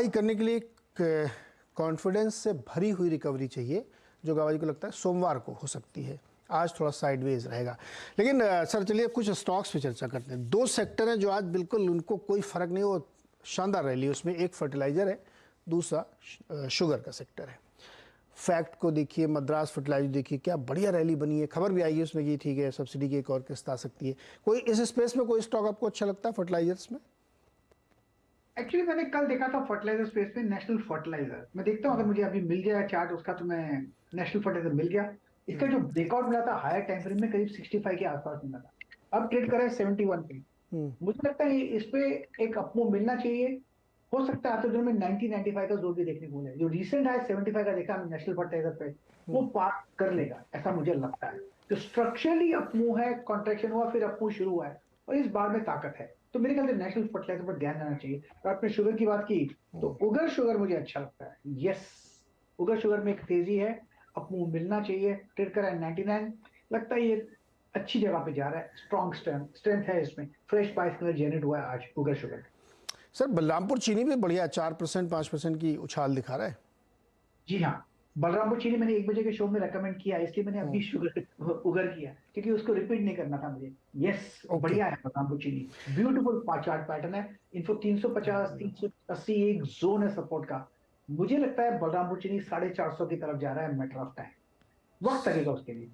करने के लिए कॉन्फिडेंस से भरी हुई रिकवरी चाहिए, जो गाबा जी को लगता है सोमवार को हो सकती है। आज थोड़ा साइडवेज रहेगा। लेकिन सर चलिए कुछ स्टॉक्स पे चर्चा करते हैं। दो सेक्टर हैं जो आज बिल्कुल उनको कोई फर्क नहीं, वो शानदार रैली, उसमें एक फर्टिलाइजर है, दूसरा शुगर का सेक्टर है। फैक्ट को देखिए, मद्रास फर्टिलाइजर देखिए, क्या बढ़िया रैली बनी है। खबर भी आई है उसमें कि ठीक है सब्सिडी की एक और किस्त आ सकती है। कोई इस स्पेस में कोई स्टॉक आपको अच्छा लगता है फर्टिलाइजर्स में? एक्चुअली मैंने कल देखा था फर्टिलाइजर स्पेस में नेशनल फर्टिलाइजर। मैं देखता हूँ अगर मुझे अभी मिल गया चार्ट उसका तो मैं नेशनल फर्टिलाइजर मिल गया। इसका जो ब्रेकआउट मिला था हायर टाइम फ्रेम में करीब 65 के आसपास मिला था। अब ट्रेड कर रहा है 71 पे। मुझे लगता है इस पे एक अपमूव मिलना चाहिए। हो सकता है आते दिनों में 90-95 का जोर भी देखने को मिले। जो रिसेंट हाई 75 का देखा हमने नेशनल फर्टिलाइजर पे, वो पार कर लेगा ऐसा मुझे लगता है। तो स्ट्रक्चरली अपमूव है, कॉन्ट्रेक्शन हुआ फिर अपमूव शुरू हुआ है और इस बार में ताकत है। तो मेरे ख्याल से नेशनल फर्टिलाइजर पर ध्यान देना चाहिए। और आपने शुगर की बात की तो उगर शुगर मुझे अच्छा लगता है। यस, उगर शुगर में एक तेजी है, अपमूव मिलना चाहिए। ट्रेड करा है 99, लगता है ये अच्छी जगह पे जा रहा है। स्ट्रॉन्ग स्ट्रेंथ है इसमें। फ्रेश बाइस कलर जनरेट हुआ है आज उगर शुगर। सर बलरामपुर चीनी भी बढ़िया 4% 5% की उछाल दिखा रहा है। जी हाँ, बलरामपुर चीनी मैंने 1 बजे के शो में रेकमेंड किया, इसलिए मैंने अभी हम्म, शुगर उगर किया क्योंकि उसको रिपीट नहीं करना था मुझे। Yes, okay. बढ़िया है बलरामपुर चीनी। ब्यूटीफुल चार्ट पैटर्न है। इनको 350 380 एक जोन है सपोर्ट का। मुझे लगता है बलरामपुर चीनी 450 की तरफ जा रहा है। मैटर ऑफ टाइम, वक्त लगेगा उसके लिए।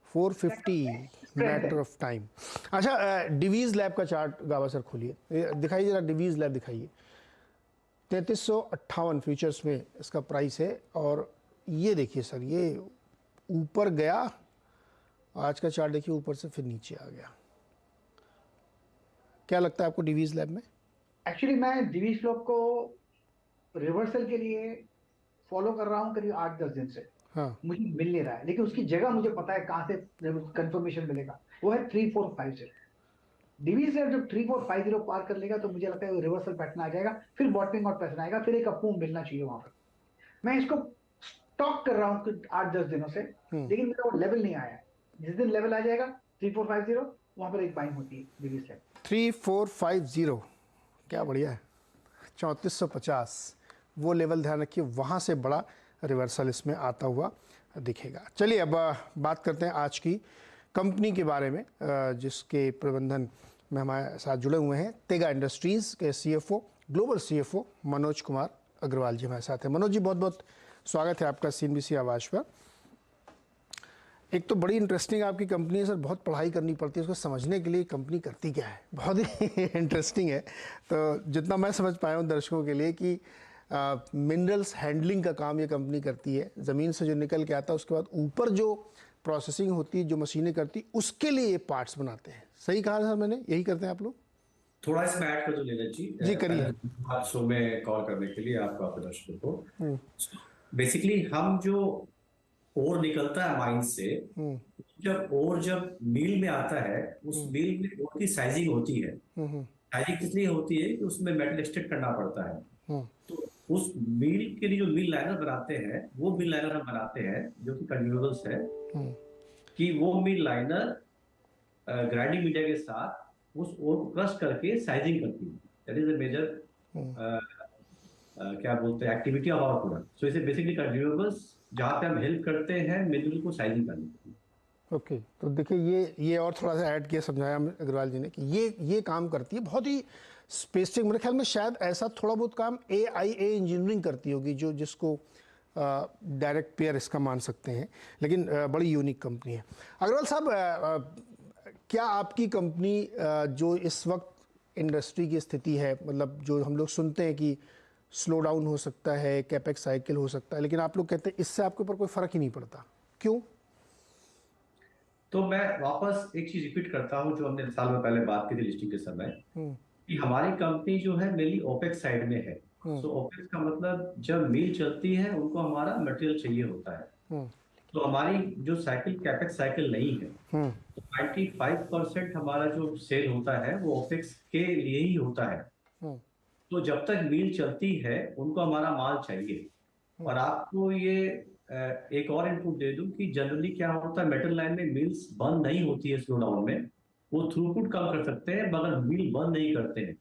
450 स्ट्रेंथ है। Matter of time. अच्छा, डिवीज लैब का चार्ट गावा सर खोलिए, दिखाइए जरा, डिवीज लैब दिखाइए। 3358 फ्यूचर्स में इसका प्राइस है। और ये देखिए सर, ये ऊपर गया, आज का चार्ट देखिए ऊपर से फिर नीचे आ गया। क्या लगता है आपको डिवीज लैब में? एक्चुअली मैं दिवी श्लोक को रिवर्सल के लिए फॉलो कर रहा हूँ करीब 8-10 दिन से। हाँ। मुझे मिल नहीं रहा है, लेकिन उसकी जगह मुझे पता है कहां से कंफर्मेशन मिलेगा। वो है 3450। डीवी से जब 3450 पार कर लेगा तो मुझे लगता है वो रिवर्सल पैटर्न आ जाएगा, फिर बॉटमिंग और पैटर्न आएगा, फिर एक अपमूव मिलना चाहिए वहां पर। मैं इसको स्टॉक कर रहा हूँ 8-10 दिनों से, लेकिन मेरा वो लेवल नहीं आया है। जिस दिन लेवल आ जाएगा 3450, वहां पर एक बाइंग होती है डीवी से। 3450, क्या बढ़िया है। 3450 वो लेवल ध्यान रखिए, वहाँ से बड़ा रिवर्सल इसमें आता हुआ दिखेगा। चलिए अब बात करते हैं आज की कंपनी के बारे में, जिसके प्रबंधन में हमारे साथ जुड़े हुए हैं तेगा इंडस्ट्रीज़ के CFO, global CFO Manoj Kumar Agarwal ji हमारे साथ हैं। मनोज जी, बहुत बहुत स्वागत है आपका सीएनबीसी आवाज़ पर। एक तो बड़ी इंटरेस्टिंग आपकी कंपनी है सर, बहुत पढ़ाई करनी पड़ती है उसको समझने के लिए कंपनी करती क्या है, बहुत ही इंटरेस्टिंग है। तो जितना मैं समझ पाया हूँ दर्शकों के लिए कि मिनरल्स हैंडलिंग का काम ये कंपनी करती है। ज़मीन से जो निकल के आता है उसके बाद ऊपर जो प्रोसेसिंग होती है, जो मशीनें करती, उसके लिए ये पार्ट्स बनाते हैं। सही कहा सर मैंने? यही करते हैं आप लोग? थोड़ा इसमें ऐड कर दो नीरज जी। जी पहले करिए। तो आज शो में कॉल करने के लिए आपका आपके दर्शकों को। बेसिकली हम जो ओर निकलता है माइन से, जब मिल में आता है, उस मिल में ओर की साइजिंग होती है। साइजिंग इसलिए होती है कि उसमें मेटल एक्सट्रैक्ट करना पड़ता है। तो उस मिल के लिए जो मिल लाइनर बनाते हैं, वो मिल लाइनर हम बनाते हैं जो कि कंज्यूमेबल्स है, कि वो मिल लाइनर ग्राइंडिंग मीडिया के साथ उस ओर को क्रश करके साइजिंग करती है। दैट इज द मेजर क्या बोलते हैं एक्टिविटी ऑफ आवर प्रोडक्ट। सो इसे बेसिकली कंज्यूमेबल्स जहां पे हम हेल्प करते हैं मिनरल को साइजिंग करने के लिए। ओके, तो देखिए ये और थोड़ा सा ऐड किया, समझाया अग्रवाल जी ने कि ये काम करती है, बहुत ही स्पेसिफिक। मेरे ख्याल में शायद ऐसा थोड़ा बहुत काम AIA इंजीनियरिंग करती होगी, जो जिसको डायरेक्ट पेयर इसका मान सकते हैं। लेकिन बड़ी यूनिक कंपनी है। अग्रवाल साहब, क्या आपकी कंपनी जो इस वक्त इंडस्ट्री की स्थिति है, मतलब जो हम लोग सुनते हैं कि स्लो डाउन हो सकता है, कैपेक्स साइकिल हो सकता है, लेकिन आप लोग कहते हैं इससे आपके ऊपर कोई फ़र्क ही नहीं पड़ता, क्यों? तो मैं वापस एक चीज रिपीट करता हूं जो हमने साल में पहले बात की थी लिस्टिंग के समय, कि हमारी कंपनी जो है मेनली ओपेक्स साइड में है। सो ओपेक्स का मतलब जब मिल चलती है उनको हमारा मटेरियल चाहिए होता है। तो हमारी जो साइकिल कैपेक्स साइकिल नहीं है। तो 95% हमारा जो सेल होता है वो ओपेक्स के लिए ही होता है। तो जब तक मिल चलती है उनको हमारा माल चाहिए। और आपको ये एक और इनपुट दे दूं कि जनरली क्या होता है, मेटल लाइन में मिल्स बंद नहीं होती है स्लो डाउन में। वो थ्रूपुट कम कर सकते हैं मगर मिल बंद नहीं करते हैं।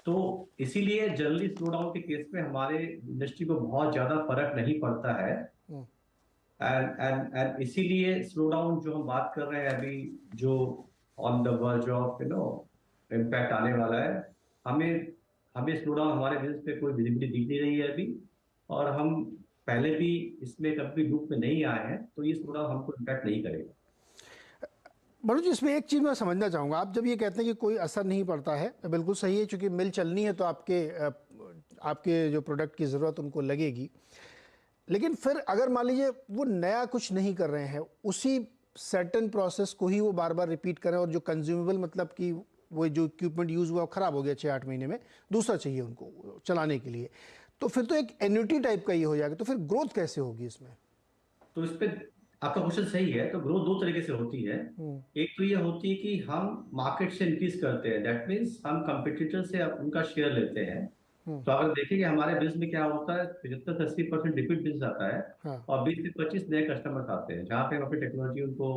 तो इसीलिए जनरली स्लो डाउन के केस में हमारे इंडस्ट्री को बहुत ज्यादा फर्क नहीं पड़ता है। हम्म, एंड इसीलिए स्लो डाउन जो हम बात कर रहे हैं अभी, जो on the verge of impact आने वाला है, हमें हमें स्लो डाउन हमारे बिजनेस पे कोई विजिबिलिटी दिख नहीं रही है अभी। और हम पहले भी इसमें कभी लूप में नहीं आए हैं, तो ये स्लो डाउन हमको इम्पैक्ट नहीं करेगा। मनोज जी, इसमें एक चीज़ मैं समझना चाहूँगा। आप जब ये कहते हैं कि कोई असर नहीं पड़ता है, तो बिल्कुल सही है, क्योंकि मिल चलनी है तो आपके जो प्रोडक्ट की ज़रूरत उनको लगेगी। लेकिन फिर अगर मान लीजिए वो नया कुछ नहीं कर रहे हैं, उसी सर्टेन प्रोसेस को ही वो बार बार रिपीट करें, और जो कंज्यूमेबल मतलब कि वो जो इक्विपमेंट यूज़ हुआ ख़राब हो गया 6-8 महीने में, दूसरा चाहिए उनको चलाने के लिए, तो फिर तो एक एन्युटी टाइप का ये हो जाएगा। तो फिर ग्रोथ कैसे होगी इसमें? तो इस पे आपका क्वेश्चन सही है। तो ग्रोथ दो तरीके से होती है। एक तो ये होती है कि हम मार्केट से इंक्रीज करते हैं, दैट मीन्स हम कंपटीटर से उनका शेयर लेते हैं। तो अगर देखेंगे हमारे बिजनेस में क्या होता है, 75 से 80% रिपीट बिजनेस आता है, हाँ। और 20 से 25 नए कस्टमर्स आते हैं, जहाँ पे हम अपनी टेक्नोलॉजी उनको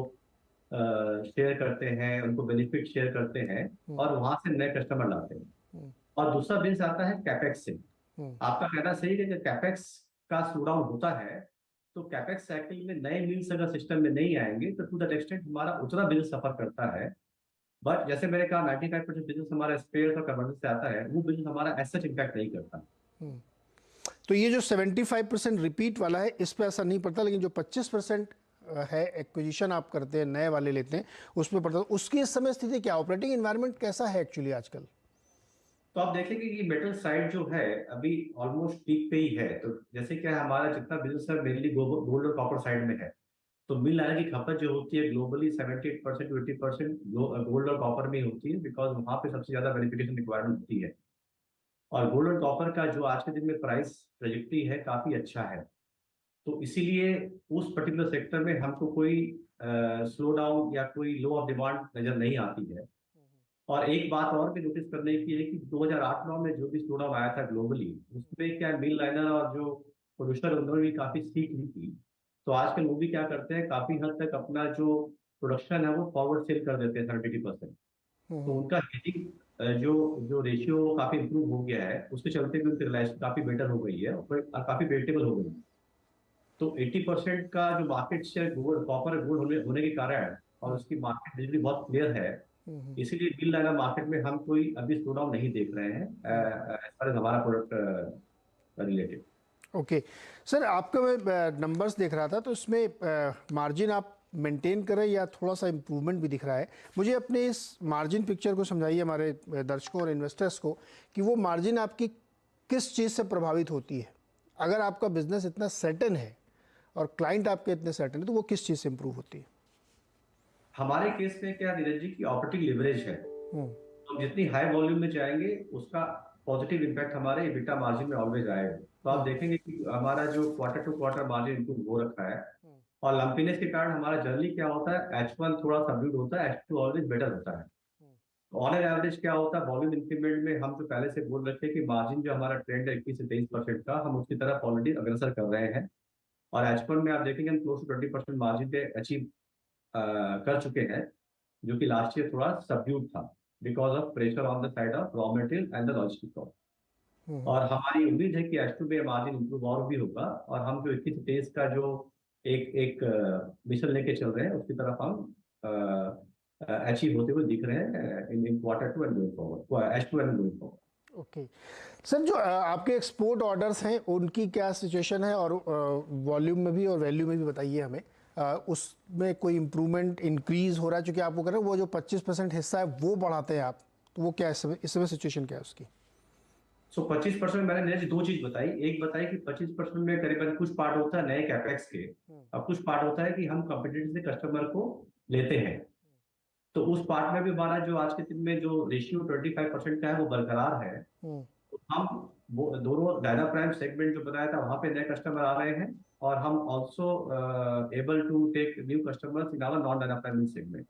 शेयर करते हैं, उनको बेनिफिट शेयर करते हैं, और वहां से नए कस्टमर लाते हैं। और दूसरा बिजनेस आता है कैपेक्स से। आपका कहना सही है कि कैपेक्स का स्लो डाउन होता है, तो कैपेक्स साइकिल में नए मील्स अगर सिस्टम में नहीं आएंगे, तो टू दैट एक्सटेंट हमारा उतना बिजनेस सफर करता है। बट जैसे मैंने कहा, 95% बिजनेस हमारा स्पेयर और कन्वर्जन से आता है, वो बिजनेस हमारा एज सच इम्पैक्ट नहीं करता। तो ये जो 75% रिपीट वाला है, इस पे असर नहीं पड़ता, लेकिन जो 25% है एक्विजिशन आप करते हैं, नए वाले लेते हैं, उसमें पड़ता है। उसकी इस समय स्थिति क्या, ऑपरेटिंग एनवायरनमेंट कैसा है एक्चुअली आजकल? तो आप देखेंगे कि मेटल साइड जो है अभी ऑलमोस्ट पीक पे ही है। तो जैसे क्या है, हमारा जितना बिजनेस है मेनली गोल्ड और कॉपर साइड में है। तो मिल आयरन की खपत जो होती है ग्लोबली 78% टू 80% गोल्ड और कॉपर में ही होती है, बिकॉज वहां पे सबसे ज्यादा बेनिफिकेशन रिक्वायरमेंट होती है। और गोल्ड और कॉपर का जो आज के दिन में प्राइस ट्रेजेक्टरी है, काफी अच्छा है। तो इसीलिए उस पर्टिकुलर सेक्टर में हमको कोई स्लो डाउन या कोई लो ऑफ डिमांड नजर नहीं आती है। और एक बात और भी नोटिस करने की है कि 2008-9 में जो भी स्लो डाउन आया था ग्लोबली, उसमें क्या मिल लाइनर और जो प्रोड्यूसर उन्होंने भी काफी सीख ली थी। तो आजकल वो भी क्या करते हैं, काफी हद तक अपना जो प्रोडक्शन है वो फॉरवर्ड सेल कर देते हैं 70-80%। तो उनका हेजिंग जो जो रेशियो काफी इंप्रूव हो गया है, उसके चलते भी उनकी रिलायंस काफी बेटर हो गई है और काफी बेटेबल हो गई है। तो 80% का जो market share gold copper gold होने के कारण, और उसकी मार्केट विजिबिलिटी बहुत क्लियर है, इसीलिए बिल लाइनर मार्केट में हम कोई अभी स्लो डाउन नहीं देख रहे हैं एज फार एज हमारा प्रोडक्ट रिलेटेड। ओके सर, आपका मैं नंबर्स देख रहा था, तो इसमें मार्जिन आप मेंटेन करें या थोड़ा सा इम्प्रूवमेंट भी दिख रहा है। मुझे अपने इस मार्जिन पिक्चर को समझाइए हमारे दर्शकों और इन्वेस्टर्स को, कि वो मार्जिन आपकी किस चीज़ से प्रभावित होती है। अगर आपका बिजनेस इतना सर्टेन है और क्लाइंट आपके इतने सर्टेन है, तो वो किस चीज़ से इम्प्रूव होती है? हमारे केस में क्या नीरज जी की ऑपरेटिंग लिवरेज है। हम जितनी हाई वॉल्यूम में जाएंगे, उसका पॉजिटिव इम्पैक्ट हमारे EBITDA मार्जिन में ऑलवेज आएगा। तो आप देखेंगे कि हमारा जो quarter to quarter margin improve हो रखा है। और लंपीनेस के कारण हमारा जनरली क्या होता है, H1 थोड़ा सबड्यूड होता है, H2 ऑलवेज बेटर होता है। तो ऑन एन एवरेज क्या होता है, वॉल्यूम इंक्रीमेंट में हम जो पहले से बोल रखे कि मार्जिन जो हमारा ट्रेंड है 21 से 23% का, हम उसकी तरफ ऑलरेडी अग्रसर कर रहे हैं। और H1 में आप देखेंगे हम क्लोज टू 20% मार्जिन पे अचीव कर चुके हैं, जो कि लास्ट ईयर थोड़ा सबड्यूड था because of pressure on the side of raw material and the logistic cost. और हमारी उम्मीद है कि H2 में मार्जिन इंप्रूव और भी होगा, और हम जो 21 से 23 का जो एक एक मिशन लेके चल रहे हैं, उसकी तरफ हम अचीव होते हुए दिख रहे हैं in quarter two and going forward, H2 and going forward. Okay sir, जो आपके एक्सपोर्ट ऑर्डर्स हैं उनकी क्या सिचुएशन है, और वॉल्यूम में भी और वैल्यू में भी बताइए हमें। उसमें कोई इम्प्रूवमेंट इंक्रीज हो रहा है? चूँकि आपको कह रहे हैं वो जो 25% हिस्सा है वो बढ़ाते हैं आप, तो वो क्या है इस समय सिचुएशन क्या है उसकी? 25% मैंने नीरज दो चीज बताई। एक बताई कि 25% में करीबन कुछ पार्ट होता है नए कैपेक्स के, और कुछ पार्ट होता है कि हम कंपटीटर से कस्टमर को लेते हैं। तो उस पार्ट में भी हमारा जो आज के दिन में जो रेशियो 25% का है वो बरकरार है। तो हम वो दोनों डायना प्राइम सेगमेंट जो बताया था, वहां पे नए कस्टमर आ रहे हैं, और हम also able to take new customers in our non Dyna prime segment.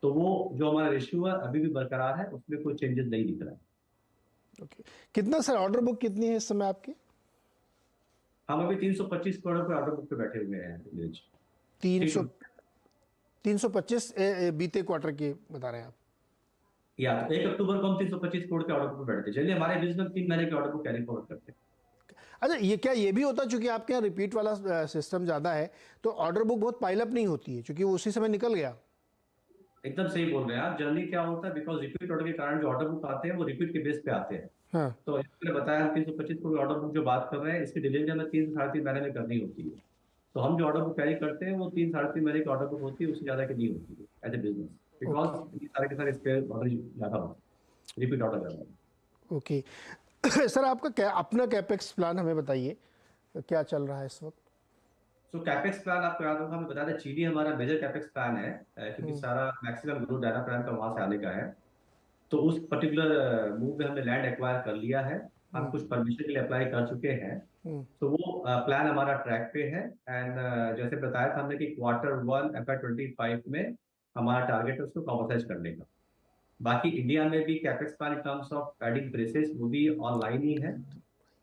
तो वो जो हमारा रेशियो है अभी भी बरकरार है, उसमें कोई चेंजेस नहीं दिख रहा है। ओके कितना सर, ऑर्डर बुक कितनी है इस समय आपकी? हम अभी 325 करोड़ पे ऑर्डर बुक पे बैठे हुए हैं नीरज। 300 325 बीते क्वार्टर के बता रहे हैं आप? या तो 1 अक्टूबर को हम 325 करोड़ के ऑर्डर बुक पे बैठे थे। चलिए हमारे बिजनेस 3 महीने के ऑर्डर बुक कैरी फॉरवर्ड करते हैं। अच्छा, ये क्या ये भी होता है चूंकि आपके यहाँ रिपीट वाला सिस्टम ज़्यादा है तो ऑर्डर बुक बहुत पाइलअप नहीं होती है क्योंकि वो उसी समय निकल गया? एकदम सही बोल रहे हैं आप। जनरली क्या होता है, बिकॉज रिपीट ऑर्डर के कारण जो ऑर्डर बुक आते हैं वो रिपीट के बेस पे आते हैं। हाँ। तो इसने बताया हम 325 करोड़ ऑर्डर बुक जो बात कर रहे हैं, इसकी डिलीवरी हमें 3 से 3.5 महीने में करनी होती है। तो हम जो ऑर्डर बुक कैरी करते हैं वो 3 से 3.5 महीने की ऑर्डर बुक होती है, उससे ज्यादा की नहीं होती है as a business, okay. Because ये सारे के सारे स्पेयर ऑर्डर ज्यादा होते हैं, रिपीट ऑर्डर ज्यादा होते हैं। ओके। सर आपका क्या अपना कैपेक्स प्लान हमें बताइए, क्या चल रहा है इस वक्त? सो कैपेक्स प्लान आपको याद होगा, हमें बता दें चिली हमारा मेजर कैपेक्स प्लान है, क्योंकि सारा मैक्सिमम ग्रोथ डाटा प्लान का वहां से आने का है। तो उस पर्टिकुलर मूव में हमने लैंड एक्वायर कर लिया है। हम कुछ परमिशन के लिए अप्लाई कर चुके हैं। तो वो प्लान हमारा ट्रैक पे है। एंड जैसे बताया था हमने कि Q1 FY25 में हमारा टारगेट है उसको कमर्शियलाइज करने का। बाकी इंडिया में भी capex plan in terms of adding braces वो भी ऑनलाइन ही है।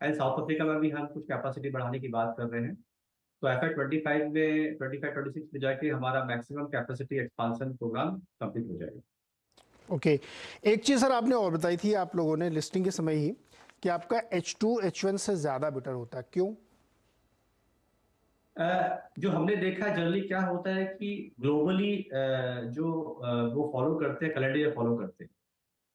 एंड साउथ अफ्रीका में भी हम कुछ कैपेसिटी बढ़ाने की बात कर रहे हैं। तो FY25 में 25-26 में जाके हमारा maximum capacity expansion program complete हो जाएगा। ओके। एक चीज़ सर आपने और बताई थी आप लोगों ने लिस्टिंग के समय ही कि आपका H2 H1 से ज़्यादा बेटर होता है, क्यों? जो हमने देखा है जनरली क्या होता है कि ग्लोबली जो वो फॉलो करते हैं, कैलेंडर ईयर फॉलो करते हैं,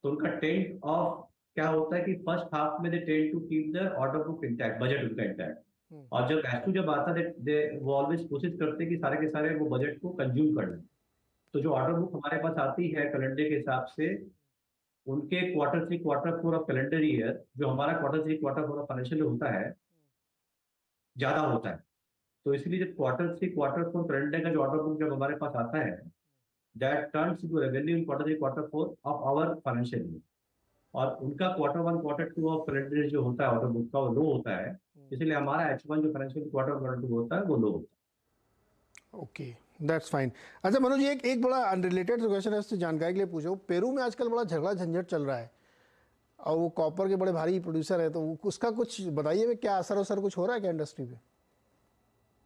तो उनका टेंट ऑफ क्या होता है कि फर्स्ट हाफ में they tend to keep the order book intact, budget उनका इंटैक्ट। और जब H2 जब आता है वो ऑलवेज कोशिश करते हैं कि सारे के सारे वो बजट को कंज्यूम कर लें। तो जो ऑर्डर बुक हमारे पास आती है कैलेंडर के हिसाब से, उनके Q3 Q4 of calendar year, जो हमारा Q3 Q4 ऑफ फाइनेंशियल होता है, ज्यादा होता है। तो इसलिए जब Q3 Q4 कैलेंडर का जो ऑर्डर बुक जब हमारे पास आता है, that turns into revenue in Q3 Q4 of our financial year. और उनका Q1 Q2 ऑफ कैलेंडर जो होता है ऑर्डर बुक का, वो लो होता है। इसलिए हमारा H1 जो फाइनेंशियल Q1 Q2 होता है वो लो होता है। Okay, that's fine. अच्छा मनोज जी, एक बड़ा अनरिलेटेड क्वेश्चन है, उससे जानकारी के लिए पूछो। पेरू में आजकल बड़ा झगड़ा झंझट चल रहा है और वो कॉपर के बड़े भारी प्रोड्यूसर है, तो उसका कुछ बताइए, क्या असर कुछ हो रहा है क्या इंडस्ट्री पे?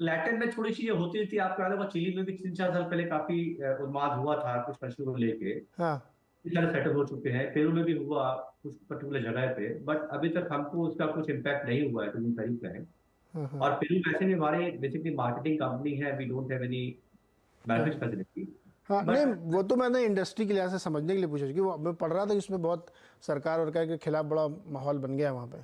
लैटिन में थोड़ी चीजें होती थी, आपको याद होगा चिली में भी 3-4 साल पहले काफी उन्माद हुआ था कुछ पशुओं को लेके। हाँ। सारे सेटअप हो चुके हैं, पेरू में भी हुआ कुछ पर्टिकुलर जगह पे, बट अभी तक हमको उसका कुछ इम्पैक्ट नहीं हुआ है, तो तारीफ है। हाँ। हाँ। और पेरू वैसे भी हमारे बेसिकली मार्केटिंग कंपनी है, वी डोंट हैव एनी हाँ। Manufacturing facility. हाँ, नहीं बट वो तो मैंने इंडस्ट्री के लिहाज से समझने के लिए पूछा, क्योंकि वो मैं पढ़ रहा था कि उसमें बहुत सरकार और के खिलाफ बड़ा माहौल बन गया है वहाँ पे।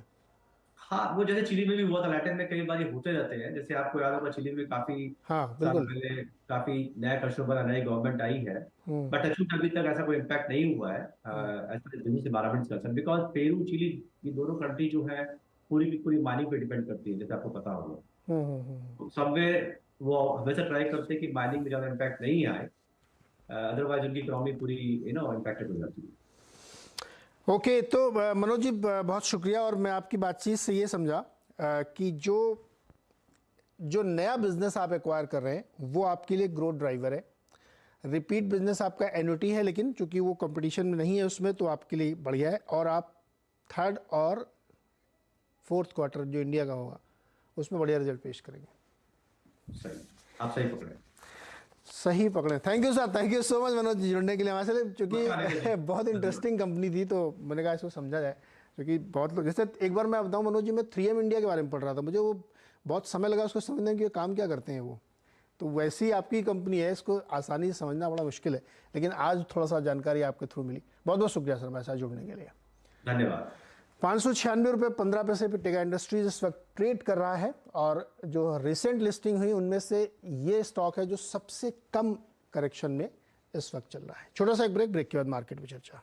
हाँ, वो जैसे चिली में भी हुआ था, लैटिन में कई बार ये होते रहते हैं। जैसे आपको याद होगा चिली में काफी हाँ साल बिल्कुल। पहले काफी नया कस्टमर, नई गवर्नमेंट आई है। बट एक्चुअली अभी तक ऐसा कोई इम्पैक्ट नहीं हुआ है as per business environment concern, because Peru Chile ये दोनों कंट्री जो है पूरी की पूरी माइनिंग पे डिपेंड करती है, जैसे आपको पता होगा। तो सबवे वो हमेशा ट्राई करते हैं कि माइनिंग में ज्यादा इम्पैक्ट नहीं आए, अदरवाइज उनकी इकोनॉमी पूरी इम्पैक्टेड हो जाती है। ओके, तो मनोज जी बहुत शुक्रिया। और मैं आपकी बातचीत से ये समझा कि जो नया बिजनेस आप एक्वायर कर रहे हैं वो आपके लिए ग्रोथ ड्राइवर है। रिपीट बिजनेस आपका एन्युटी है, लेकिन चूंकि वो कंपटीशन में नहीं है उसमें, तो आपके लिए बढ़िया है। और आप 3rd और 4th क्वार्टर जो इंडिया का होगा उसमें बढ़िया रिजल्ट पेश करेंगे। सही, आप सही पकड़े। सही पकड़े। Thank you sir, thank you so much Manoj ji जुड़ने के लिए हमारे साथ, क्योंकि बहुत इंटरेस्टिंग कंपनी थी तो मैंने कहा इसको समझा जाए। क्योंकि बहुत लोग, जैसे एक बार मैं बताऊं मनोज जी, मैं 3M इंडिया के बारे में पढ़ रहा था, मुझे वो बहुत समय लगा उसको समझने में कि काम क्या करते हैं वो। तो वैसी आपकी कंपनी है, इसको आसानी से समझना बड़ा मुश्किल है, लेकिन आज थोड़ा सा जानकारी आपके थ्रू मिली। बहुत बहुत शुक्रिया सर मेरे साथ जुड़ने के लिए। धन्यवाद। 596 रुपये 15 पैसे पे टेगा इंडस्ट्रीज इस वक्त ट्रेड कर रहा है। और जो रिसेंट लिस्टिंग हुई उनमें से ये स्टॉक है जो सबसे कम करेक्शन में इस वक्त चल रहा है। छोटा सा एक ब्रेक के बाद मार्केट में चर्चा।